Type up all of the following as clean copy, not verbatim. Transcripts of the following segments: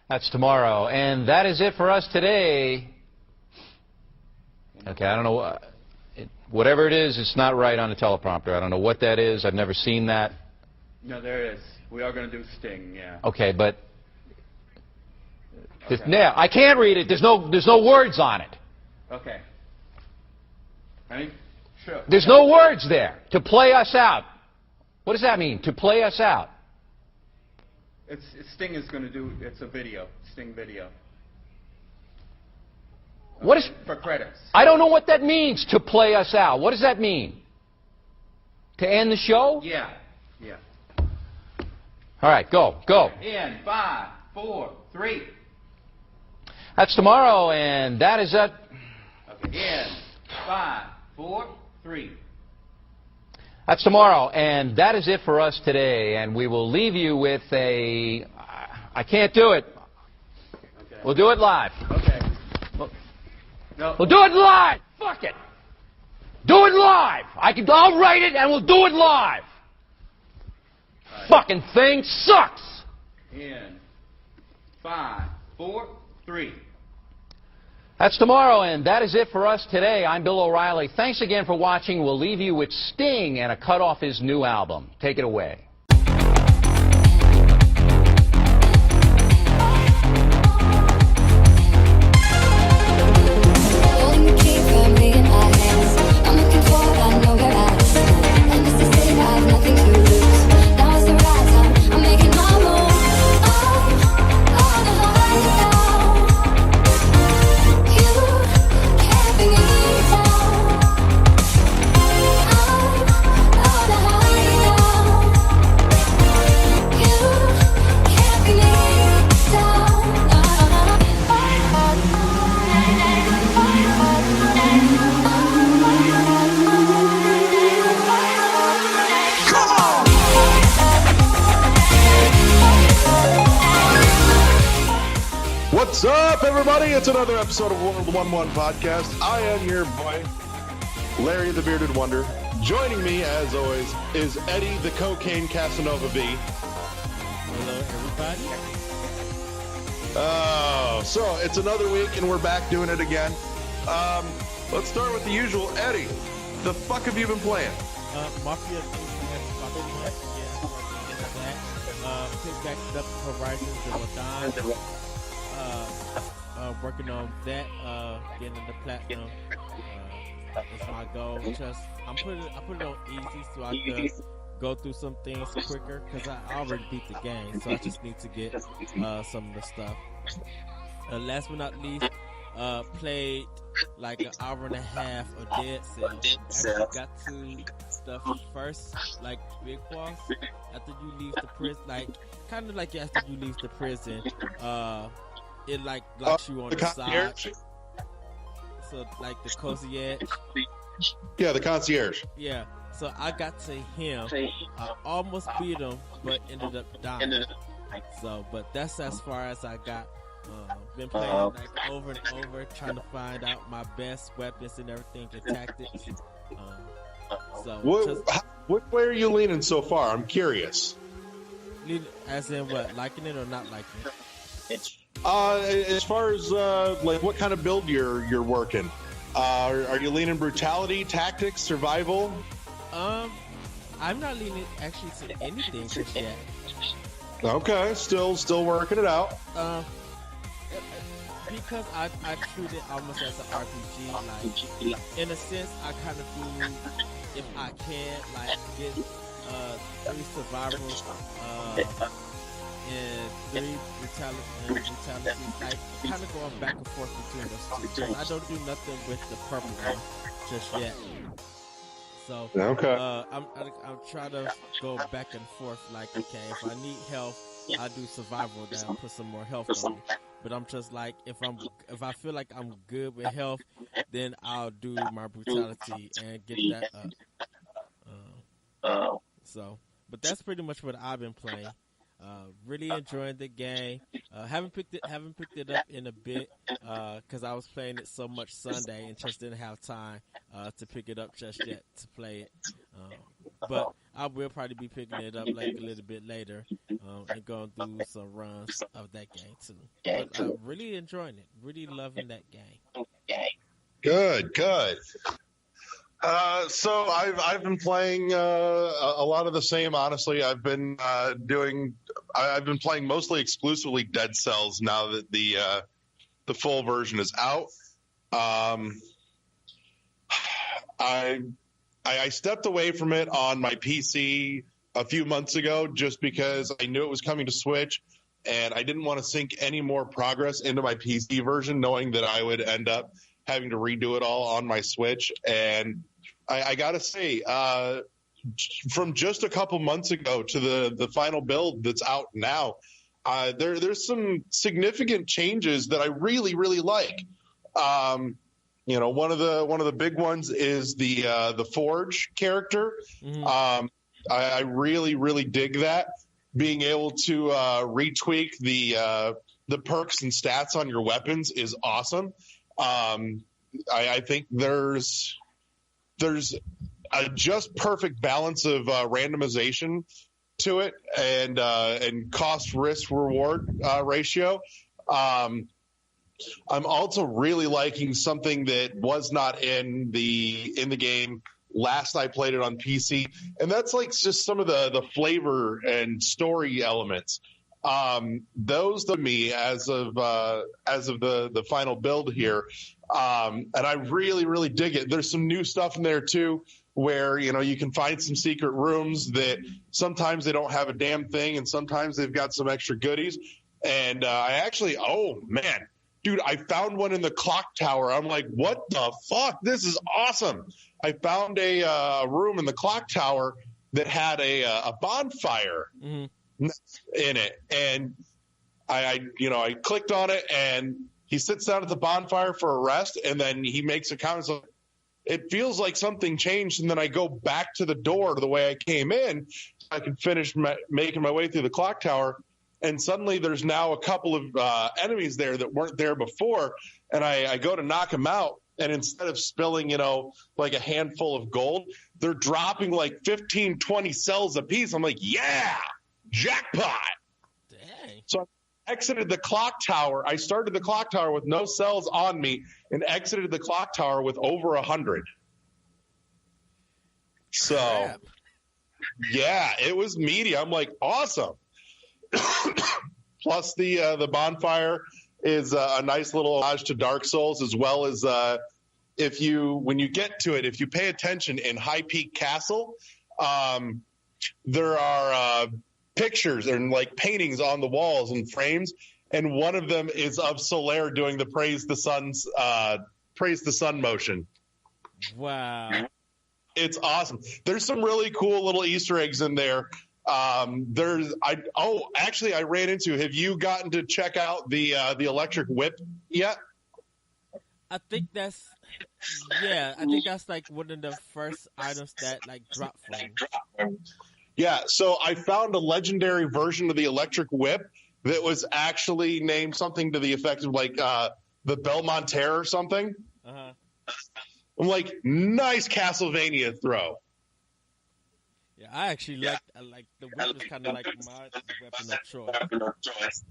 That's tomorrow. And that is it for us today. Okay, I don't know. Whatever it is, it's not right on the teleprompter. I don't know what that is. I've never seen that. No, there it is. We are going to do Sting, yeah. Okay, but yeah, I can't read it. There's no words on it. Okay. Ready? Sure. There's no words there. To play us out. What does that mean? To play us out. Sting is going to do. It's a video. Sting video. What is for credits? I don't know what that means. To play us out. What does that mean? To end the show? Yeah. Yeah. All right, go. In 5, 4, 3. That's tomorrow, and that is it. Okay. In 5, 4, 3. That's tomorrow, and that is it for us today. And we will leave you with a. I can't do it. Okay. We'll do it live. Okay. No. We'll do it live. Fuck it. Do it live. I'll write it, and we'll do it live. Right. Fucking thing sucks. In 5, 4, 3. That's tomorrow, and that is it for us today. I'm Bill O'Reilly. Thanks again for watching. We'll leave you with Sting and a cut off his new album. Take it away. What's up, everybody? It's another episode of World 1-1 Podcast. I am your boy, Larry the Bearded Wonder. Joining me, as always, is Eddie the Cocaine Casanova V. Hello, everybody. Oh, so it's another week, and we're back doing it again. Let's start with the usual. Eddie, the fuck have you been playing? Mafia 3 pick back up Horizon Zero Dawn. Working on that, getting the platinum. That's my goal. I put it on easy so I can go through some things quicker because I already beat the game, so I just need to get some of the stuff. Last but not least, played like an hour and a half of Dead Cells. Actually got to the first like big boss after you leave the prison, like kind of like after you leave the prison. It like locks you on the side. So like the concierge. Yeah, the concierge. Yeah. So I got to him. I almost beat him, but ended up dying. So, but that's as far as I got. Been playing like over and over, trying to find out my best weapons and everything, the tactics. What way are you leaning so far? I'm curious. As in what, liking it or not liking it? As far as like what kind of build you're working, are you leaning brutality, tactics, survival? I'm not leaning actually to anything just yet. Okay, still working it out. Because I treat it almost as an RPG. Like in a sense, I kind of do if I can like get 3 survivors. And 3 brutality, like kind of going back and forth between those two. I don't do nothing with the purple one just yet. So okay, I'm trying to go back and forth. Like, okay, if I need health, I do survival. Then I'll put some more health on me. But I'm just like, if I feel like I'm good with health, then I'll do my brutality and get that up. But that's pretty much what I've been playing. Really enjoying the game. Haven't picked it up in a bit because I was playing it so much Sunday and just didn't have time to pick it up just yet to play it. But I will probably be picking it up like a little bit later, and going through some runs of that game too. But I'm really enjoying it. Really loving that game. Good. So I've been playing a lot of the same. Honestly, I've been playing mostly exclusively Dead Cells now that the full version is out. I stepped away from it on my PC a few months ago just because I knew it was coming to Switch, and I didn't want to sink any more progress into my PC version, knowing that I would end up having to redo it all on my Switch. And I gotta say, from just a couple months ago to the final build that's out now, there's some significant changes that I really, really like. One of the big ones is the Forge character. Mm-hmm. I really, really dig that. Being able to retweak the perks and stats on your weapons is awesome. I think there's a just perfect balance of randomization to it and cost risk reward ratio. I'm also really liking something that was not in the game last I played it on PC, and that's like just some of the flavor and story elements. Those to me as of the final build here, and I really, really dig it. There's some new stuff in there too, where you can find some secret rooms that sometimes they don't have a damn thing, and sometimes they've got some extra goodies. And dude, I found one in the clock tower. I'm like, what the fuck? This is awesome. I found a room in the clock tower that had a bonfire in it. And I clicked on it, and he sits down at the bonfire for a rest, and then he makes a comment. So it feels like something changed, and then I go back to the door to the way I came in. I can finish making my way through the clock tower. And suddenly there's now a couple of enemies there that weren't there before. And I go to knock them out. And instead of spilling, like a handful of gold, they're dropping like 15, 20 cells a piece. I'm like, yeah, jackpot. Dang. So I exited the clock tower. I started the clock tower with no cells on me and exited the clock tower with over 100. So, Crap. Yeah, it was meaty. I'm like, awesome. Plus the bonfire is a nice little homage to Dark Souls, as well as when you get to it, if you pay attention in High Peak Castle, there are pictures and like paintings on the walls and frames, and one of them is of Solaire doing the praise the sun motion. Wow, it's awesome. There's some really cool little Easter eggs in there. I ran into. Have you gotten to check out the electric whip yet? I think that's like one of the first items that like dropped from. Yeah, so I found a legendary version of the electric whip that was actually named something to the effect of like the Belmonte or something. Uh-huh. I'm like, nice Castlevania throw. Yeah, I actually like the whip is kind of like my weapon of choice.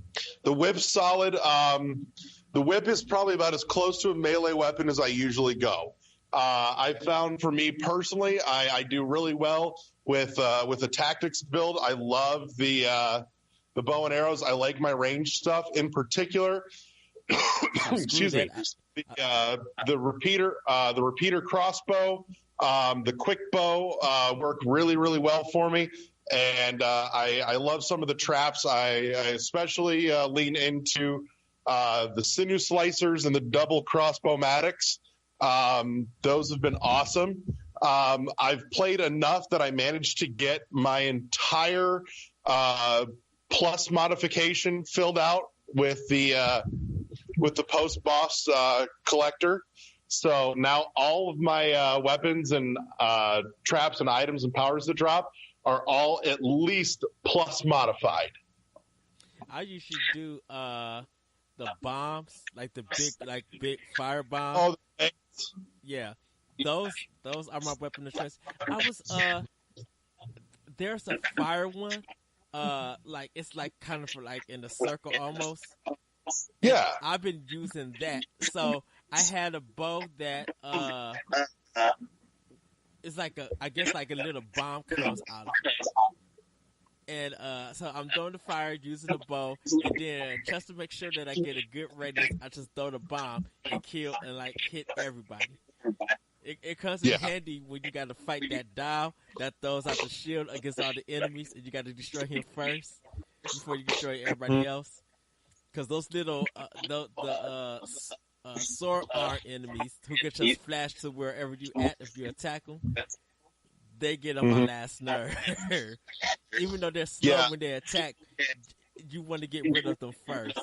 The whip's solid. The whip is probably about as close to a melee weapon as I usually go. I found for me personally, I do really well with the tactics build. I love the bow and arrows. I like my range stuff in particular. Excuse me. The repeater crossbow. The quick bow worked really, really well for me, and I love some of the traps. I especially lean into the sinew slicers and the double crossbow-matics. Those have been awesome. I've played enough that I managed to get my entire plus modification filled out with the post-boss collector. So now all of my weapons and traps and items and powers that drop are all at least plus modified. I usually do the bombs, like the big fire bombs. Oh, yeah, those are my weapon of choice. I was there's a fire one. Like it's like kind of like in a circle almost. Yeah. I've been using that. So I had a bow that it's like I guess like a little bomb comes out of it. And so I'm throwing the fire using the bow, and then just to make sure that I get a good radius, I just throw the bomb and kill and like hit everybody. It comes in handy when you got to fight that dial that throws out the shield against all the enemies, and you got to destroy him first before you destroy everybody else. Because those little sword arm enemies who can just flash to wherever you at if you attack them, they get on my last nerve. Even though they're slow when they attack, you want to get rid of them first.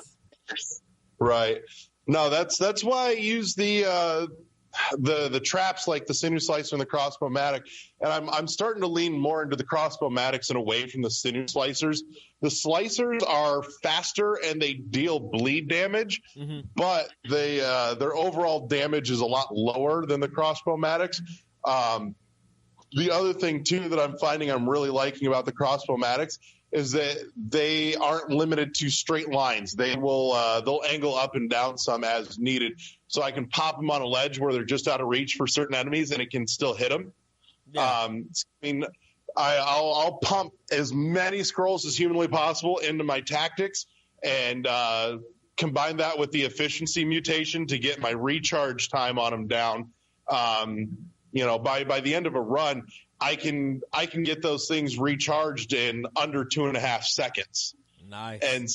Right. No, that's why I use the traps like the sinew slicer and the crossbow-matic, and I'm starting to lean more into the crossbow-matics and away from the sinew slicers. The slicers are faster and they deal bleed damage, but their overall damage is a lot lower than the crossbow-matics. The other thing too that I'm finding I'm really liking about the crossbow-matics is that they aren't limited to straight lines. They will they'll angle up and down some as needed. So I can pop them on a ledge where they're just out of reach for certain enemies, and it can still hit them. Yeah. I mean, I'll pump as many scrolls as humanly possible into my tactics, and combine that with the efficiency mutation to get my recharge time on them down. By the end of a run, I can get those things recharged in under 2.5 seconds. Nice. And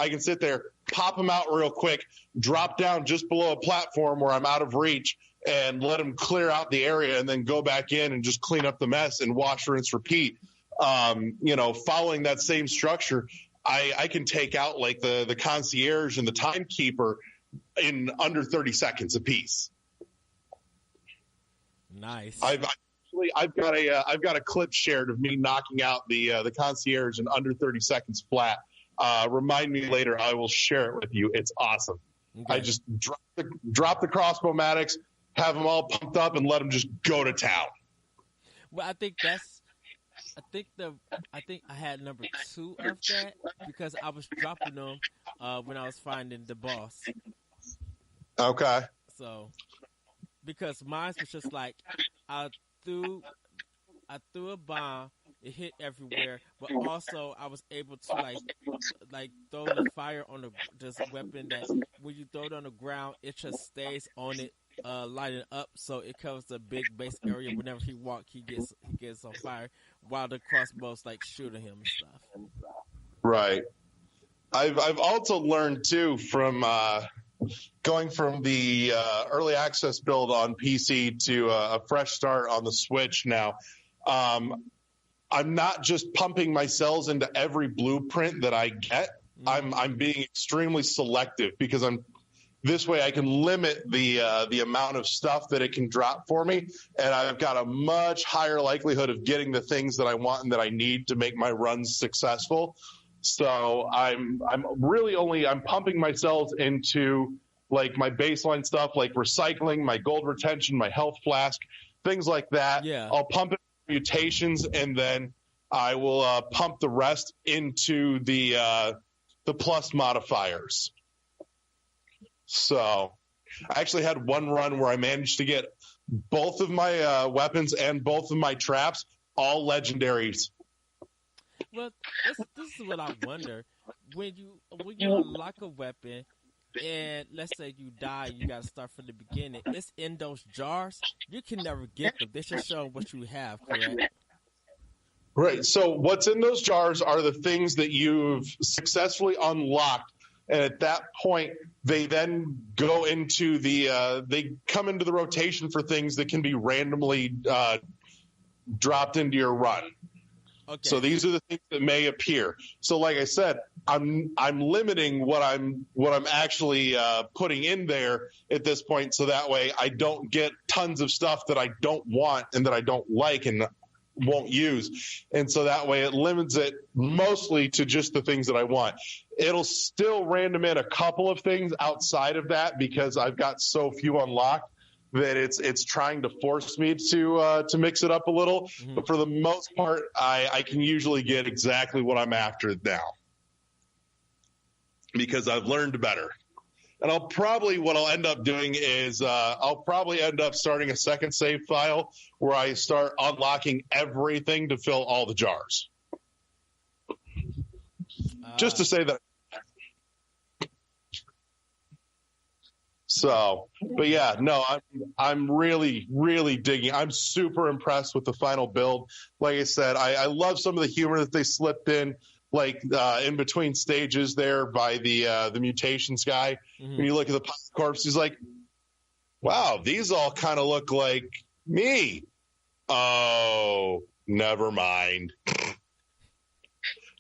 I can sit there, pop them out real quick, drop down just below a platform where I'm out of reach, and let them clear out the area, and then go back in and just clean up the mess and wash, rinse, repeat. Following that same structure, I can take out like the concierge and the timekeeper in under 30 seconds apiece. Nice. I've got a clip shared of me knocking out the concierge in under 30 seconds flat. Remind me later. I will share it with you. It's awesome. Okay. I just drop the crossbow-matics, have them all pumped up, and let them just go to town. Well, I think I had number 2 of that because I was dropping them when I was finding the boss. Okay. So, because mine was just like I threw a bomb, it hit everywhere, but also I was able to like throw the fire on this weapon that when you throw it on the ground, it just stays on it, lighting up, so it covers the big base area. Whenever he walks, he gets on fire, while the crossbows like shooting him and stuff. Right. I've also learned too from going from the early access build on PC to a fresh start on the Switch now. I'm not just pumping my cells into every blueprint that I get. I'm being extremely selective because this way I can limit the amount of stuff that it can drop for me, and I've got a much higher likelihood of getting the things that I want and that I need to make my runs successful. So I'm pumping my cells into like my baseline stuff, like recycling, my gold retention, my health flask, things like that. Yeah. I'll pump it mutations, and then I will pump the rest into the plus modifiers. So I actually had one run where I managed to get both of my weapons and both of my traps all legendaries. Well, this is what I wonder. When you unlock a weapon, and let's say you die, you got to start from the beginning. It's in those jars. You can never get them. They should show what you have, correct? Right. So what's in those jars are the things that you've successfully unlocked, and at that point, they then go into they come into the rotation for things that can be randomly dropped into your run. Okay. So these are the things that may appear. So like I said, I'm limiting what I'm actually putting in there at this point, so that way I don't get tons of stuff that I don't want and that I don't like and won't use. And so that way it limits it mostly to just the things that I want. It'll still random in a couple of things outside of that because I've got so few unlocked. that it's trying to force me to mix it up a little. Mm-hmm. But for the most part, I can usually get exactly what I'm after now because I've learned better. And what I'll end up doing is I'll probably end up starting a second save file where I start unlocking everything to fill all the jars. Just to say that. So, but yeah, no, I'm really, really digging. I'm super impressed with the final build. Like I said, I love some of the humor that they slipped in, like in between stages there by the mutations guy. Mm-hmm. When you look at the pilot corpse, he's like, wow, these all kind of look like me. Oh, never mind.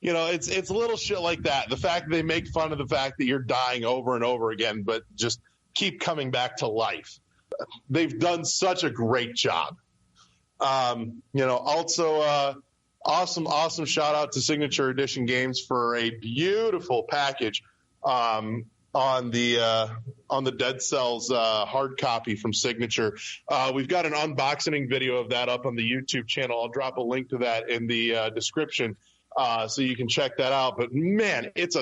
You know, it's little shit like that. The fact that they make fun of the fact that you're dying over and over again, but just keep coming back to life. They've done such a great job. Also, awesome shout out to Signature Edition Games for a beautiful package on the Dead Cells hard copy from Signature. We've got an unboxing video of that up on the YouTube channel. I'll drop a link to that in the description so you can check that out. But man, it's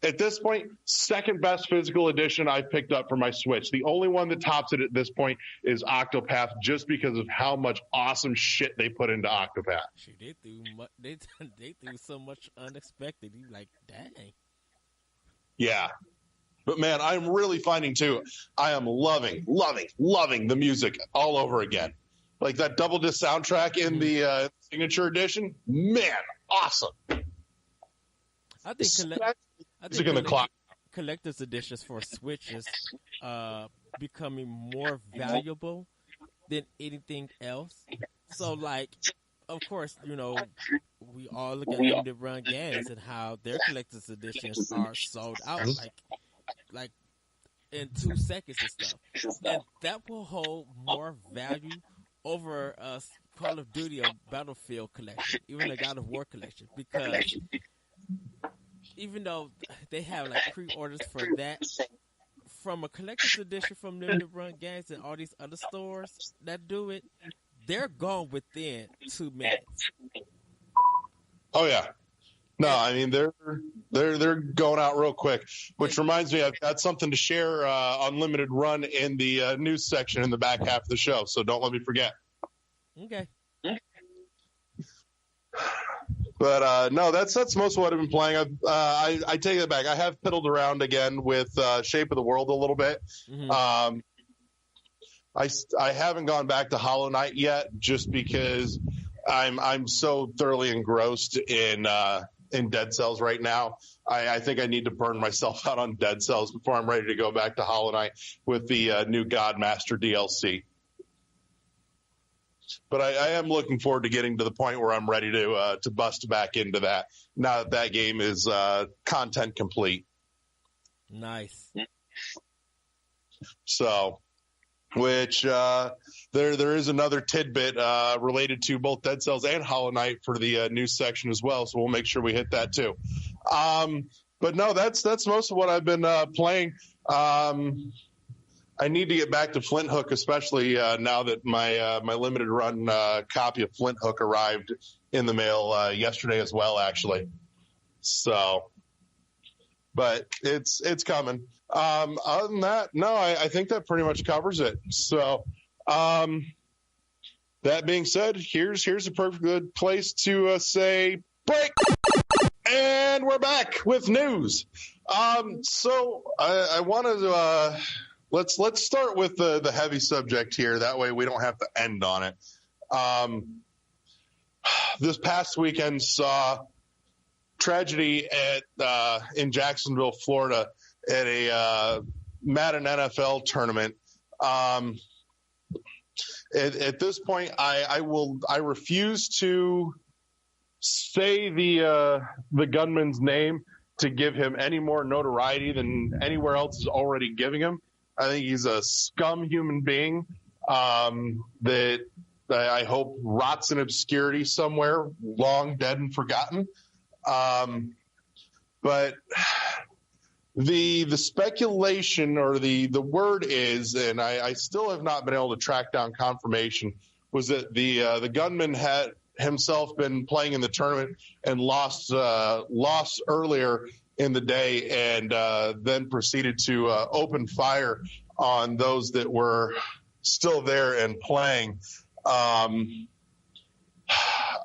at this point, second best physical edition I've picked up for my Switch. The only one that tops it at this point is Octopath, just because of how much awesome shit they put into Octopath. Shoot, they threw so much unexpected. You like, dang. Yeah. But man, I'm really finding too, I am loving the music all over again. Like that double disc soundtrack in the Signature Edition, man, awesome. I think collector's editions for Switch is becoming more valuable than anything else. So, like, of course, you know, we all look at limited run games and how their collector's editions are sold out like in 2 seconds and stuff. And that will hold more value over a Call of Duty or Battlefield collection, even a God of War collection, because even though they have like pre-orders for that, from a collector's edition from limited run games and all these other stores that do it, they're gone within 2 minutes. Oh yeah, no, I mean they're going out real quick. Which reminds me, I've got something to share on limited run in the news section in the back half of the show. So don't let me forget. Okay. But no, that's most of what I've been playing. I take it back. I have fiddled around again with Shape of the World a little bit. Mm-hmm. I haven't gone back to Hollow Knight yet, just because I'm so thoroughly engrossed in Dead Cells right now. I think I need to burn myself out on Dead Cells before I'm ready to go back to Hollow Knight with the new Godmaster DLC. But I am looking forward to getting to the point where I'm ready to bust back into that now that game is content complete. Nice. So, which there is another tidbit related to both Dead Cells and Hollow Knight for the news section as well. So we'll make sure we hit that too. But no, that's most of what I've been playing. I need to get back to Flint Hook, especially now that my limited run copy of Flint Hook arrived in the mail yesterday as well, actually. So, but it's coming. Other than that, no, I think that pretty much covers it. So, that being said, here's a perfect good place to say break, and we're back with news. So I wanted to. Let's start with the heavy subject here. That way we don't have to end on it. This past weekend saw tragedy in Jacksonville, Florida, at a Madden NFL tournament. At this point, I refuse to say the gunman's name to give him any more notoriety than anywhere else is already giving him. I think he's a scum human being that I hope rots in obscurity somewhere, long dead and forgotten. But the speculation or the word is, and I still have not been able to track down confirmation, was that the gunman had himself been playing in the tournament and lost earlier in the day, and then proceeded to open fire on those that were still there and playing.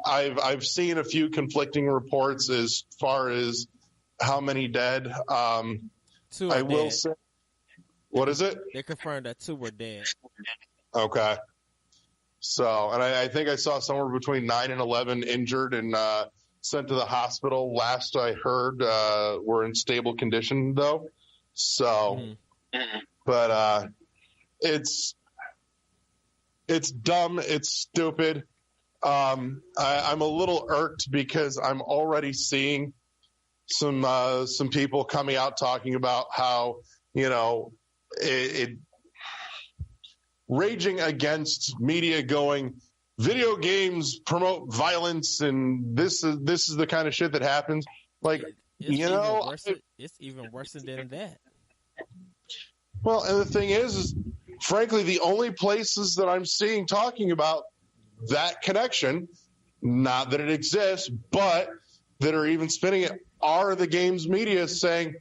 I've seen a few conflicting reports as far as how many dead. Two are I will dead. say, what is it? They confirmed that 2 were dead. Okay. So, and I think I saw somewhere between 9 and 11 injured and sent to the hospital. Last I heard, were in stable condition though. So, but it's dumb. It's stupid. I'm a little irked because I'm already seeing some people coming out talking about how, it raging against media, going, video games promote violence and this is the kind of shit that happens. Like, It's even worse than that. Well, and the thing is frankly, the only places that I'm seeing talking about that connection, not that it exists, but that are even spinning it, are the games media saying,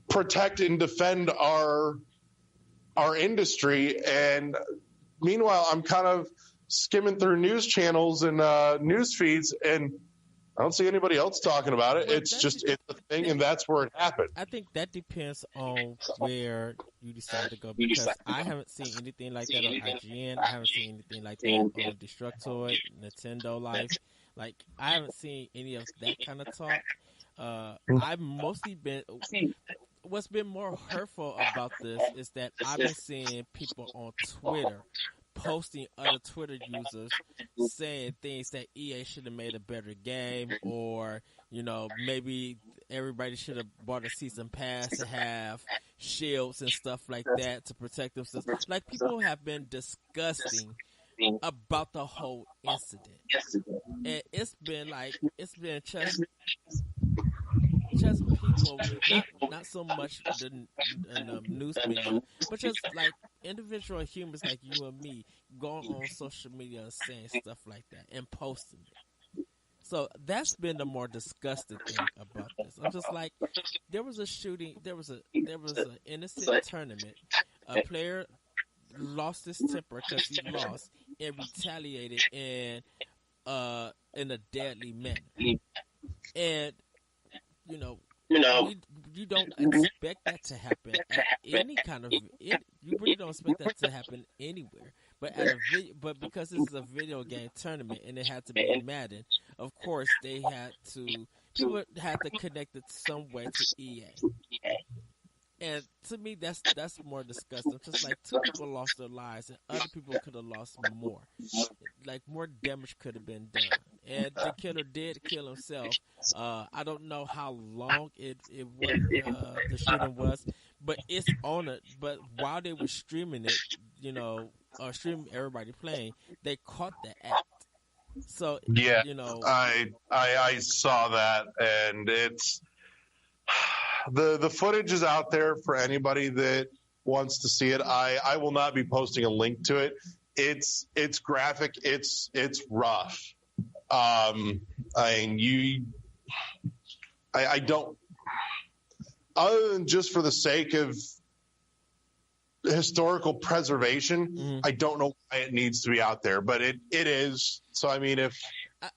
protect and defend our industry. And meanwhile, I'm kind of skimming through news channels and news feeds, and I don't see anybody else talking about it. It's a thing, and that's where it happened. I think that depends on where you decide to go, because I haven't seen anything like that on IGN. I haven't seen anything like that on Destructoid, Nintendo Life. Like, I haven't seen any of that kind of talk. I've mostly been... What's been more hurtful about this is that I've been seeing people on Twitter posting other Twitter users saying things that EA should have made a better game, or, maybe everybody should have bought a season pass to have shields and stuff like that to protect themselves. Like, people have been disgusting about the whole incident. And it's been just people, not so much the news media, but just like individual humans like you and me going on social media and saying stuff like that and posting it. So that's been the more disgusting thing about this. I'm just like, there was a shooting, there was an innocent tournament. A player lost his temper because he lost and retaliated in a deadly manner. And you don't expect that to happen at any kind of. You really don't expect that to happen anywhere. But but because this is a video game tournament and it had to be in Madden, of course people had to connect it some way to EA. And to me, that's more disgusting. Just like 2 people lost their lives, and other people could have lost more. Like, more damage could have been done. And the killer did kill himself. I don't know how long the shooting was, but it's on it. But while they were streaming it, or streaming everybody playing, they caught the act. So yeah, I saw that, and it's. The footage is out there for anybody that wants to see it. I will not be posting a link to it. It's graphic. It's rough. I don't, other than just for the sake of historical preservation, I don't know why it needs to be out there, but it is. So, I mean,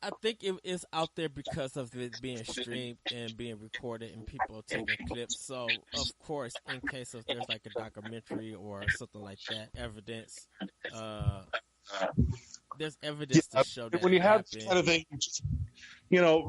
I think it is out there because of it being streamed and being recorded and people taking clips. So, of course, in case of there's like a documentary or something like that, evidence, there's evidence to show that. When you have this kind of thing,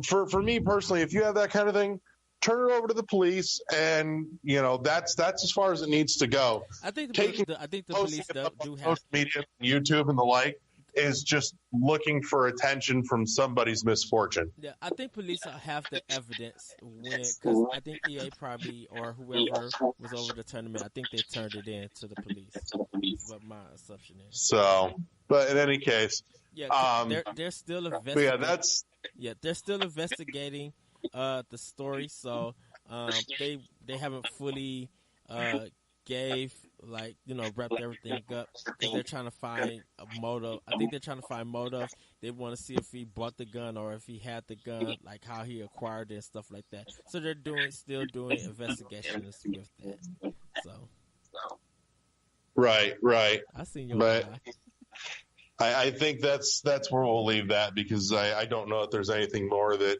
for me personally, if you have that kind of thing, turn it over to the police, and that's as far as it needs to go. I think the police do have social media, YouTube, and the like. Is just looking for attention from somebody's misfortune. Yeah, I think police have the evidence because I think EA probably or whoever was over the tournament, I think they turned it in to the police. That's what my assumption is. So, but in any case, they're still investigating. Yeah, they're still investigating the story. So they they haven't fully wrapped everything up because they're trying to find a motive. I think they're trying to find motive. They want to see if he bought the gun or if he had the gun, like how he acquired it and stuff like that. So they're still doing investigations with that. So, right. I seen your But eye. I think that's where we'll leave that, because I don't know if there's anything more that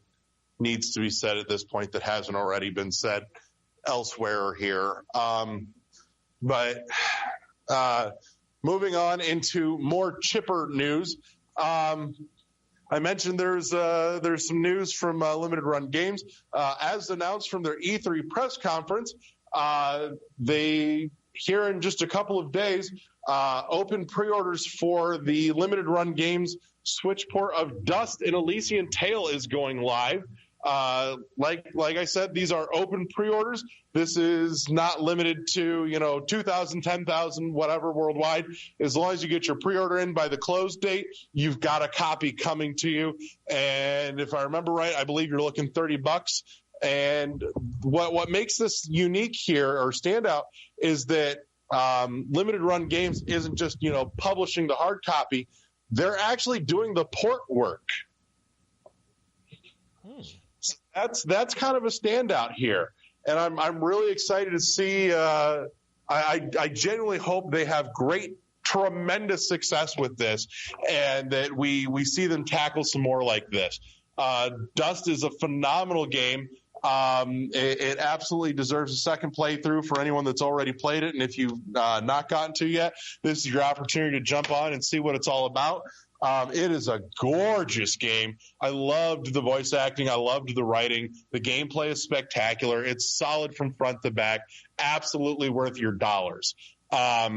needs to be said at this point that hasn't already been said elsewhere or here. But moving on into more chipper news. I mentioned there's some news from Limited Run Games. As announced from their E3 press conference, they, here in just a couple of days, open pre-orders for the Limited Run Games Switch port of Dust and Elysian Tale is going live. Like I said, these are open pre-orders. This is not limited to, 2,000, 10,000, whatever worldwide. As long as you get your pre-order in by the close date, you've got a copy coming to you. And if I remember right, I believe you're looking $30. And what makes this unique here or stand out is that Limited Run Games isn't just, publishing the hard copy. They're actually doing the port work. So that's kind of a standout here, and I'm really excited to see. I genuinely hope they have tremendous success with this, and that we see them tackle some more like this. Dust is a phenomenal game. It absolutely deserves a second playthrough for anyone that's already played it, and if you've not gotten to yet, this is your opportunity to jump on and see what it's all about. It is a gorgeous game. I loved the voice acting. I loved the writing. The gameplay is spectacular. It's solid from front to back. Absolutely worth your dollars. But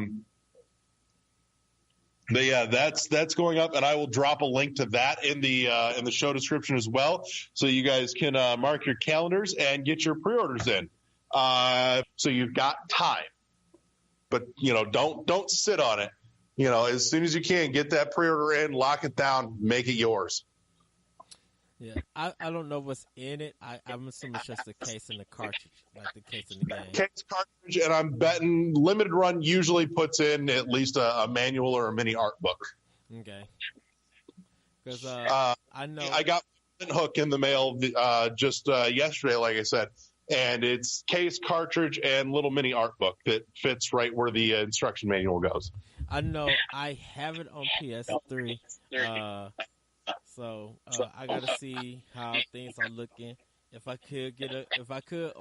yeah, that's going up, and I will drop a link to that in the show description as well, so you guys can mark your calendars and get your pre-orders in. So you've got time, but don't sit on it. As soon as you can, get that pre-order in, lock it down, make it yours. Yeah, I don't know what's in it. I'm assuming it's just the case and the cartridge, like the case in the game. Case, cartridge, and I'm betting Limited Run usually puts in at least a manual or a mini art book. Okay. Because I know I got a hook in the mail just yesterday, like I said, and it's case, cartridge, and little mini art book that fits right where the instruction manual goes. I know I have it on PS3, so I gotta see how things are looking. If I could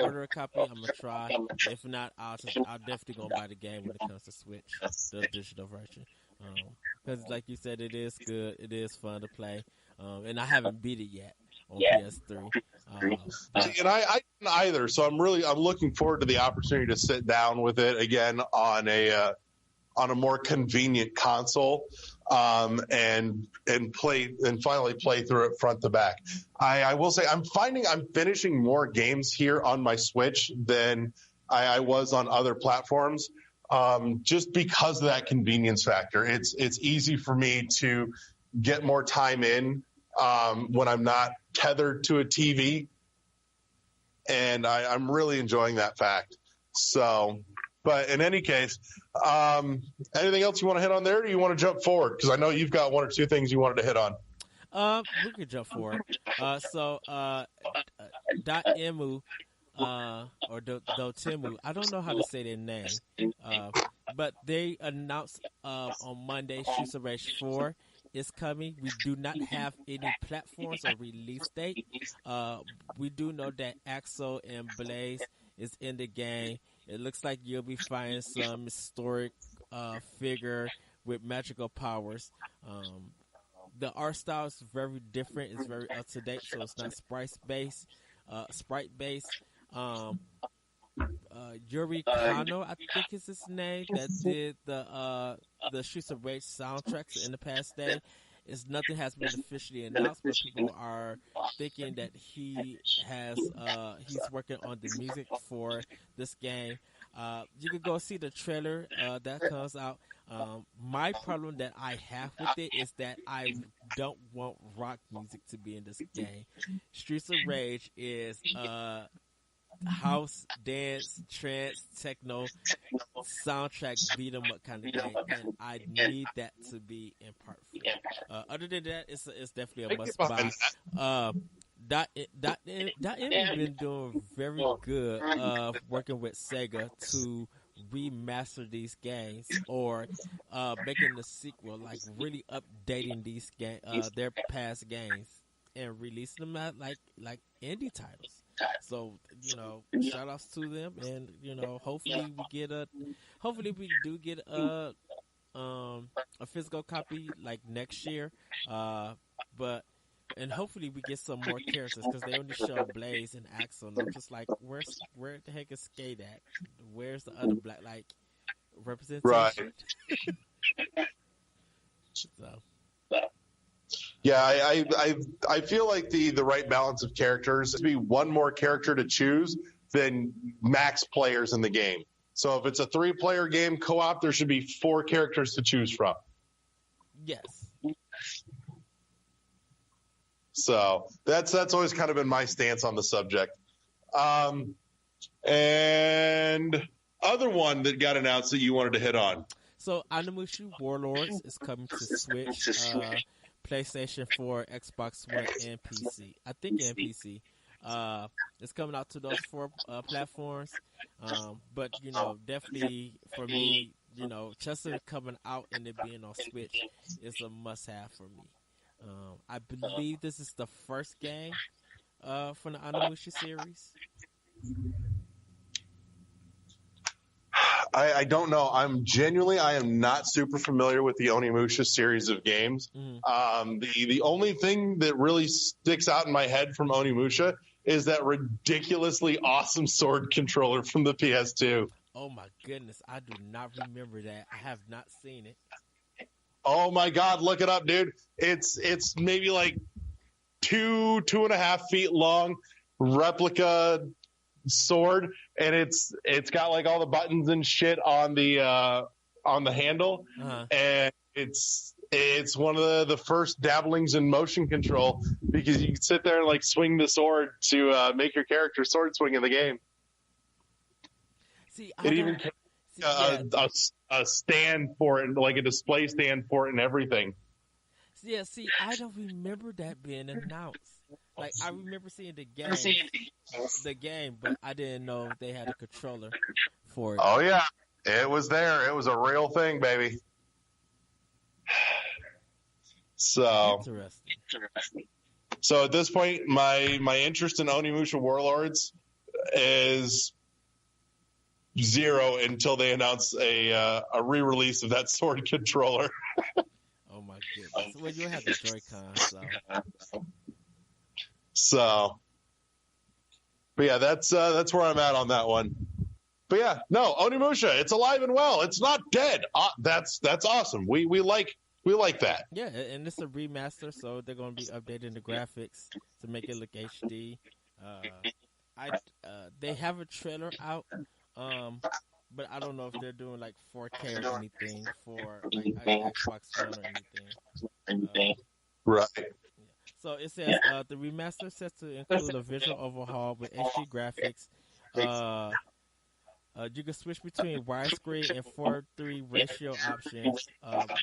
order a copy, I'm gonna try. If not, I'll definitely gonna buy the game when it comes to Switch, the digital version. Because like you said, it is good, it is fun to play, and I haven't beat it yet on PS3. And I didn't either, so I'm looking forward to the opportunity to sit down with it again on a more convenient console, and finally play through it front to back. I will say I'm finding I'm finishing more games here on my Switch than I was on other platforms, just because of that convenience factor. It's easy for me to get more time in when I'm not tethered to a TV, and I'm really enjoying that fact. So. But in any case, anything else you want to hit on there, or do you want to jump forward? Because I know you've got one or two things you wanted to hit on. We could jump forward. Dotemu, or Dotemu, I don't know how to say their name, but they announced on Monday Streets of Rage 4 is coming. We do not have any platforms or release date. We do know that Axel and Blaze is in the game. It looks like you'll be finding some historic figure with magical powers. The art style is very different. It's very up to date, so it's not sprite based. Yuri Kano, I think is his name, that did the Streets of Rage soundtracks in the past day. Nothing has been officially announced, but people are thinking that he's working on the music for this game. You can go see the trailer that comes out. My problem that I have with it is that I don't want rock music to be in this game. Streets of Rage is house, dance, trance, techno, soundtrack, beat 'em up kind of game, and I need that to be in part 4. Other than that, it's definitely a must buy. Envy been doing very good working with Sega to remaster these games or making the sequel, like really updating these their past games and releasing them at like indie titles. So shout outs to them, and hopefully we do get a physical copy like next year, and hopefully we get some more characters, because they only show Blaze and Axel, and I'm just like, where the heck is Skate at? Where's the other black representation? Right. So. Yeah, I feel like the right balance of characters is to be one more character to choose than max players in the game. So if it's a 3-player game co-op, there should be 4 characters to choose from. Yes. So that's always kind of been my stance on the subject. And other one that got announced that you wanted to hit on. So Onimusha Warlords is coming to Switch, PlayStation 4, Xbox One, and PC. I think and PC. It's coming out to those 4 platforms. But definitely for me, just it coming out and it being on Switch is a must-have for me. I believe this is the first game from the Onimusha series. I don't know. I am not super familiar with the Onimusha series of games. The only thing that really sticks out in my head from Onimusha is that ridiculously awesome sword controller from the PS2. Oh my goodness, I do not remember that. I have not seen it. Oh my God, look it up, dude. It's maybe like 2.5 feet long replica sword, and it's got like all the buttons and shit on the handle, and it's one of the first dabblings in motion control, because you can sit there and like swing the sword to make your character sword swing in the game. See, it even a stand for it, like a display stand for it and everything. Yeah, see, I don't remember that being announced. Like, I remember seeing the game, but I didn't know they had a controller for it. Oh yeah, it was there. It was a real thing, baby. So interesting. So at this point, my interest in Onimusha Warlords is 0 until they announce a re-release of that sword controller. Oh my goodness! Well, you have the Joy-Con, so. But yeah, that's where I'm at on that one. But yeah, no, Onimusha, it's alive and well. It's not dead. That's awesome. We like that. Yeah, and it's a remaster, so they're going to be updating the graphics to make it look HD. They have a trailer out, but I don't know if they're doing like 4K or anything for like Xbox One or anything. Right. So it says the remaster is set to include a visual overhaul with HD graphics. You can switch between widescreen and 4:3 ratio options.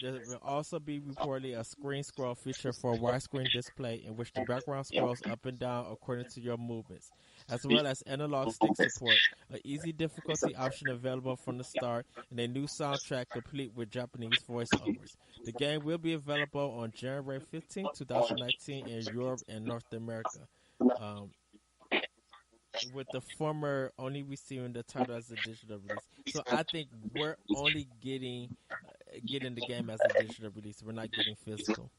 There will also be reportedly a screen scroll feature for a widescreen display in which the background scrolls up and down according to your movements, as well as analog stick support, an easy difficulty option available from the start, and a new soundtrack complete with Japanese voiceovers. The game will be available on January 15, 2019 in Europe and North America. With the former only receiving the title as a digital release. So I think we're only getting the game as a digital release. We're not getting physical.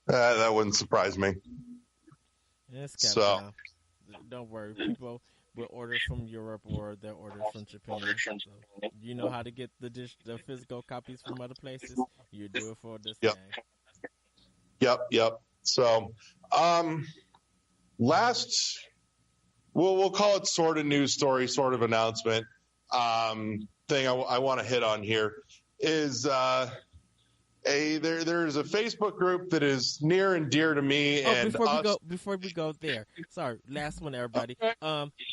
That wouldn't surprise me. So don't worry. People will order from Europe or they'll order from Japan. So you know how to get the physical copies from other places. You do it for this game. Yep. So, we'll call it sort of news story, sort of announcement thing I want to hit on here is there's a Facebook group that is near and dear to me and before we go there, sorry, last one, everybody. Okay.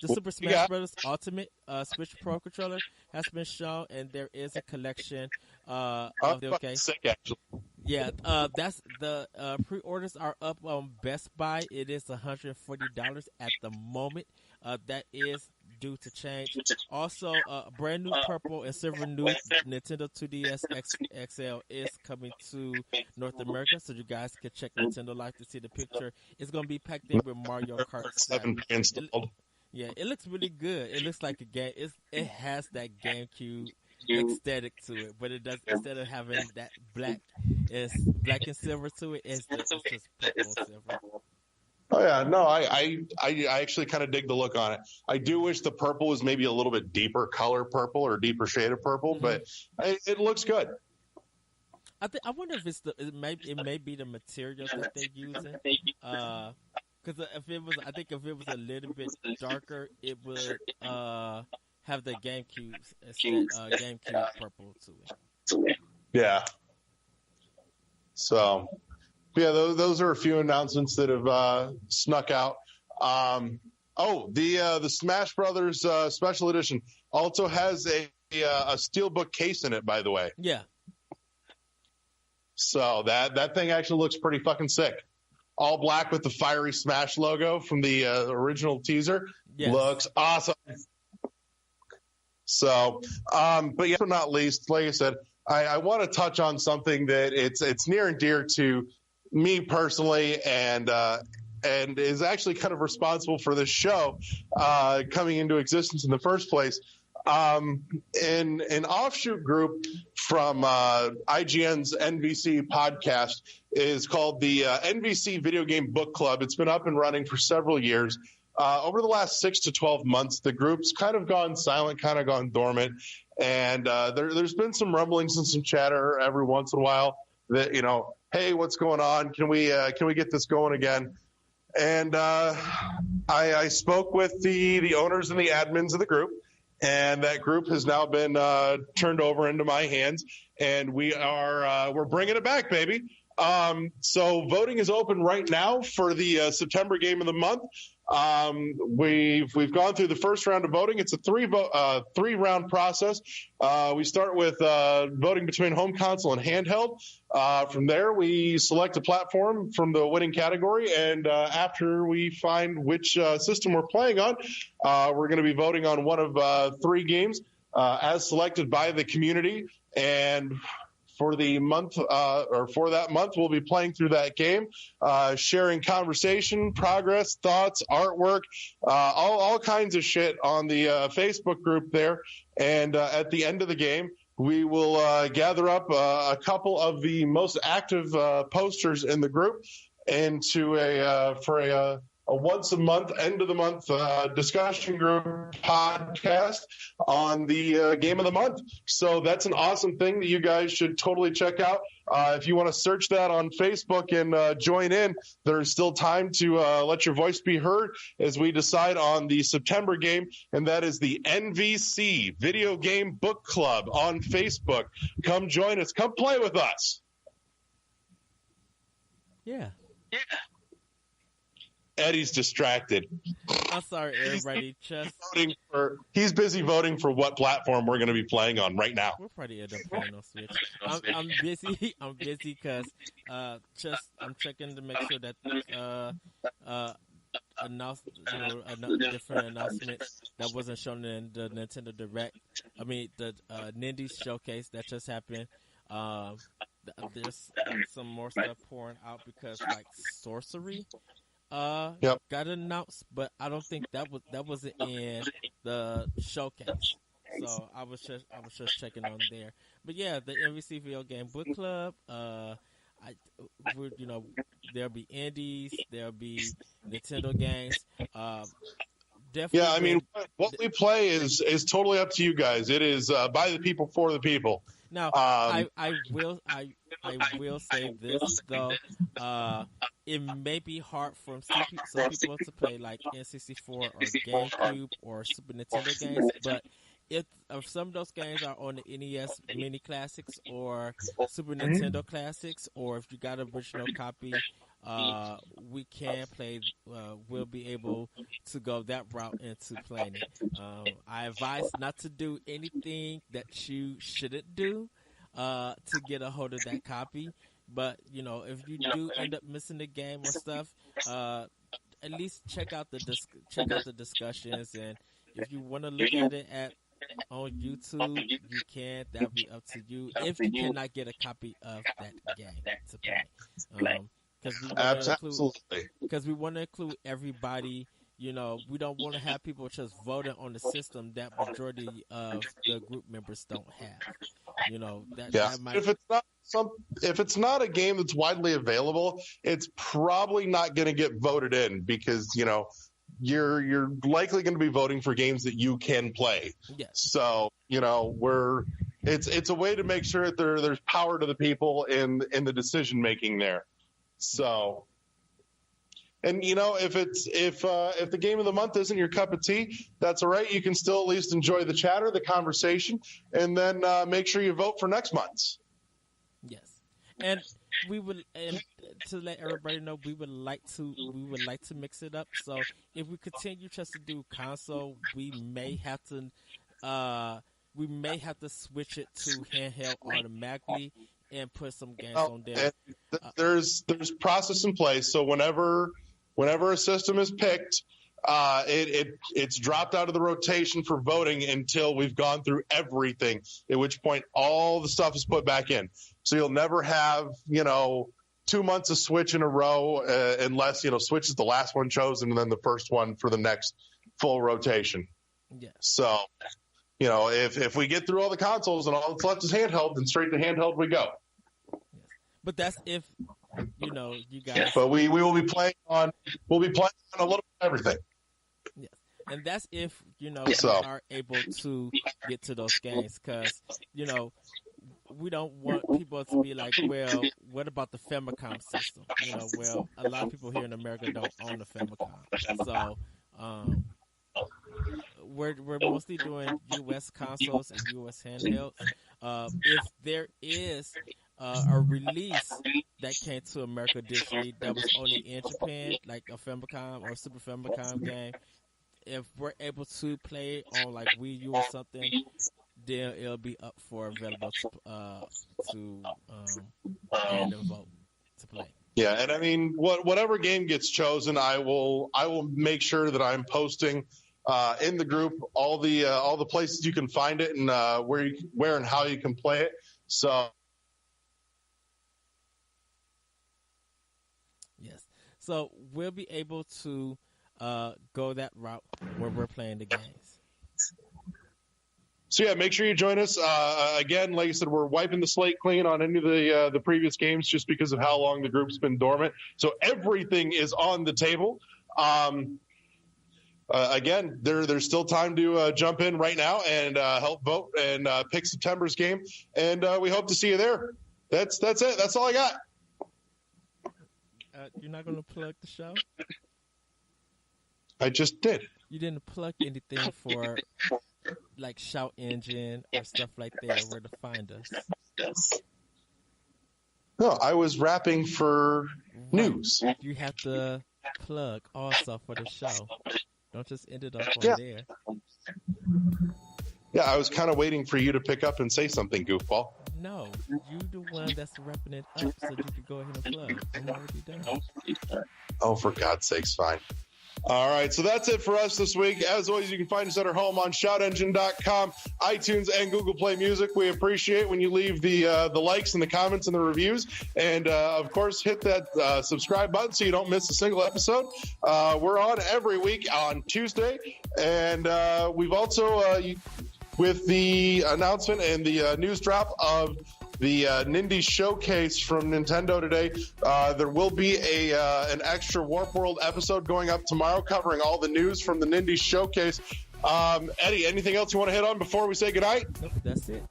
The Super Smash Bros. Ultimate Switch Pro controller has been shown, and there is a collection of the sick, actually. Yeah, that's the pre-orders are up on Best Buy. It is $140 at the moment. That is due to change. Also, brand new purple and silver new Nintendo 2DS XL is coming to North America, so you guys can check Nintendo Life to see the picture. It's going to be packed in with Mario Kart 7 installed. It looks really good. It looks like a game. It has that GameCube aesthetic to it, but it does, instead of having that black and silver to it, it's just purple and silver. Oh yeah, no, I actually kind of dig the look on it. I do wish the purple was maybe a little bit deeper color purple or deeper shade of purple, but it looks good. I wonder if it may be the material that they're using. Because if it was a little bit darker, it would have the GameCube purple to it. Yeah. So, yeah, those are a few announcements that have snuck out. The Smash Brothers Special Edition also has a steelbook case in it, by the way. Yeah. So that thing actually looks pretty fucking sick. All black with the fiery Smash logo from the original teaser. Yes. Looks awesome. So, but yeah, but not least, like I said, I want to touch on something that it's near and dear to me personally, and is actually kind of responsible for this show coming into existence in the first place. In an offshoot group from IGN's NVC podcast is called the NVC Video Game Book Club. It's been up and running for several years. Over the last 6 to 12 months, the group's kind of gone silent, kind of gone dormant, and there's been some rumblings and some chatter every once in a while that, hey, what's going on? Can we get this going again? And I spoke with the owners and the admins of the group. And that group has now been turned over into my hands, and we're bringing it back, baby. So voting is open right now for the September game of the month. We've gone through the first round of voting. It's a three round process. We start with voting between home console and handheld. From there, we select a platform from the winning category, and after we find which system we're playing on, we're going to be voting on one of 3 games as selected by the community. And for the month, for that month, we'll be playing through that game, sharing conversation, progress, thoughts, artwork, all kinds of shit on the Facebook group there. And at the end of the game, we will gather up a couple of the most active posters in the group into a once a month, end of the month discussion group podcast on the game of the month. So that's an awesome thing that you guys should totally check out. If you want to search that on Facebook and join in, there's still time to let your voice be heard as we decide on the September game, and that is the NVC Video Game Book Club on Facebook. Come join us. Come play with us. Yeah. Eddie's distracted. I'm sorry, everybody. He's busy voting for what platform we're going to be playing on right now. We'll probably end up playing on Switch. I'm busy. I'm busy because I'm checking to make sure that different announcements that wasn't shown in the Nintendo Direct. I mean, the Nindies showcase that just happened. There's some more stuff pouring out because like Sorcery got announced, but I don't think that wasn't in the showcase. So I was just checking on there. But yeah, the NVC Video Game Book Club. There'll be indies, there'll be Nintendo games. Definitely. Yeah, I mean, what we play is totally up to you guys. It is by the people for the people. Now, I will say this though. It may be hard for some people to play like N64 or GameCube or Super Nintendo games, but if some of those games are on the NES Mini Classics or Super Nintendo Classics, or if you got an original copy, we can play. We'll be able to go that route into playing it. I advise not to do anything that you shouldn't do to get a hold of that copy. But if you do end up missing the game or stuff, at least check out the discussions, and if you want to look at it on YouTube, you can. That'll be up to you. If you cannot get a copy of that game to play, because we want to include everybody. We don't want to have people just voting on the system that majority of the group members don't have. That might... If it's not a game that's widely available, it's probably not going to get voted in because you're likely going to be voting for games that you can play. Yes. So it's a way to make sure that there's power to the people in the decision making there. So. And if the game of the month isn't your cup of tea, that's all right. You can still at least enjoy the chatter, the conversation, and then make sure you vote for next month's. Yes, and to let everybody know, we would like to mix it up. So if we continue just to do console, we may have to switch it to handheld automatically and put some games on there. There's process in place, so whenever a system is picked, it's dropped out of the rotation for voting until we've gone through everything, at which point all the stuff is put back in. So you'll never have, 2 months of Switch in a row unless, Switch is the last one chosen and then the first one for the next full rotation. Yeah. So, if we get through all the consoles and all that's left is handheld, then straight to handheld we go. Yes. But that's if... you guys. But we will be playing on. We'll be playing on a little bit of everything. Yes, and that's if we are able to get to those games, because we don't want people to be like, well, what about the Famicom system? Well, a lot of people here in America don't own the Famicom, so we're mostly doing U.S. consoles and U.S. handhelds. If there is a release that came to America digitally that was only in Japan, like a Famicom or Super Famicom game, if we're able to play it on like Wii U or something, then it'll be up for available to and vote to play. Yeah, and I mean, whatever game gets chosen, I will make sure that I'm posting in the group all the places you can find it and where and how you can play it. So. Yes. So we'll be able to go that route where we're playing the games. So yeah, make sure you join us. Again, like I said, we're wiping the slate clean on any of the previous games just because of how long the group's been dormant. So everything is on the table. Again, there's still time to jump in right now and help vote and pick September's game. And we hope to see you there. That's it. That's all I got. You're not going to plug the show? I just did. You didn't plug anything for like Shout Engine or stuff like that, where to find us. No, I was rapping for news. You have to plug also for the show. Don't just end it up on there. Yeah, I was kind of waiting for you to pick up and say something, goofball. No, you the one that's wrapping it up so you can go ahead and plug. I'm already done. Oh, for God's sakes, fine. All right, so that's it for us this week. As always, you can find us at our home on shoutengine.com, iTunes, and Google Play Music. We appreciate when you leave the likes and the comments and the reviews. And, of course, hit that subscribe button so you don't miss a single episode. We're on every week on Tuesday. And we've also, with the announcement and the news drop of the Nindy Showcase from Nintendo today, there will be an extra Warp World episode going up tomorrow covering all the news from the Nindy Showcase. Eddie, anything else you want to hit on before we say goodnight? Nope, that's it.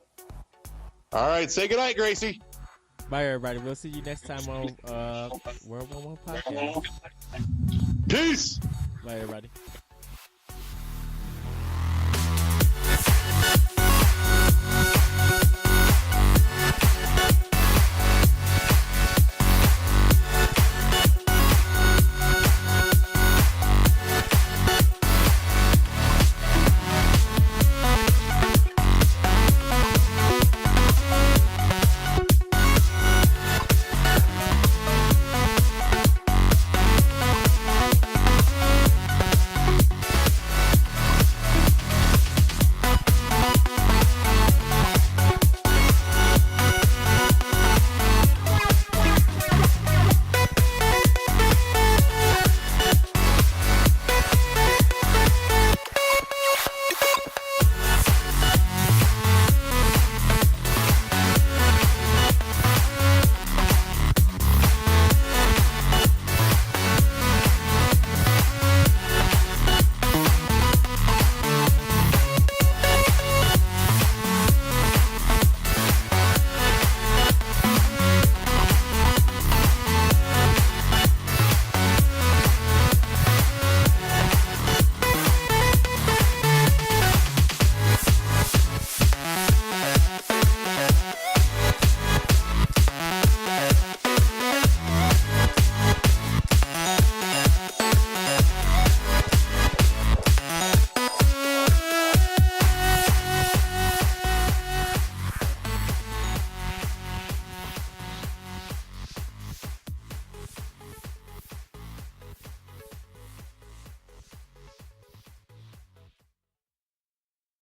All right, say goodnight, Gracie. Bye, everybody. We'll see you next time on World 1 Podcast. Peace. Bye, everybody.